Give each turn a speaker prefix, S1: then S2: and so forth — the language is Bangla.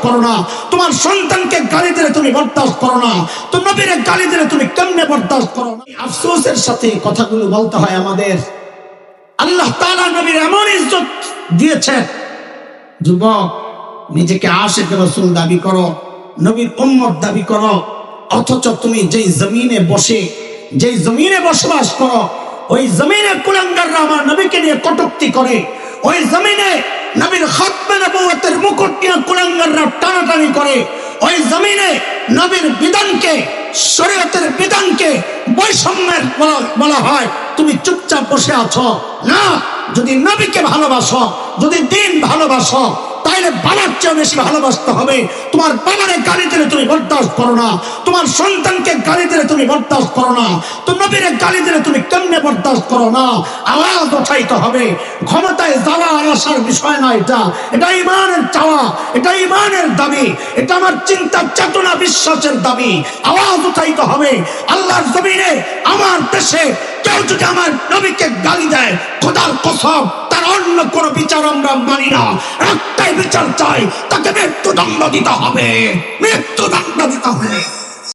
S1: করো না, তোমার সন্তানকে গালি দিলে তুমি বরদাস্ত করো না, তো নবীরে গালি দিলে তুমি কেমনে বরদাস্ত করো না? আফসোসের সাথে কথাগুলো বলতে হয় আমাদের। আল্লাহ তাআলা নবীর এমন ইজ্জত দিয়েছেন, যুবক নিজেকে আশিক রাসূল দাবি করো, নবীর উম্মত দাবি করো, অথচ তুমি যেই জমিনে বসে, যেই জমিনে বসবাস করো, ওই জমিনে কুলাঙ্গাররা আমার নবীকে নিয়ে কটূক্তি করে, ওই জমিনে নবীর খাতমে নবুয়তের মুকুট নিয়ে কুলাঙ্গাররা টানাটানি করে, ওই জমিনে নবীর বিধানকে, শরীয়তের বিধানকে বৈষম্যের বলা হয়, তুমি চুপচাপ বসে আছো না। যদি নবীকে ভালোবাসো, যদি দিন ভালোবাসো, তাইলে বাবার চেয়ে বেশি ভালোবাসতে হবে। তোমার বাবারে গালি দিলে তুমি বরদাস্ত করো না, তোমার সন্তানকে গালি দিলে তুমি বরদাস্ত করো না, তো নবীরে গালি দিলে তুমি কেমনে বরদাস্ত করো না? আওয়াজ উঠাইতে হবে। ক্ষমতায় যাওয়া আসার বিষয় না, এটা ইমানের চাওয়া, এটা ইমানের দাবি, এটা আমার চিন্তা চেতনা বিশ্বাসের দাবি। আওয়াজ উঠাইতে হবে। আল্লাহর জমিনে আমার দেশে কেউ যদি আমার নবীকে গালি দেয়, খোদার কসম তার অন্য কোন বিচার আমরা মানি না। একটাই বিচার চাই, তাকে মৃত্যুদণ্ড দিতে হবে, মৃত্যুদণ্ড দিতে হবে।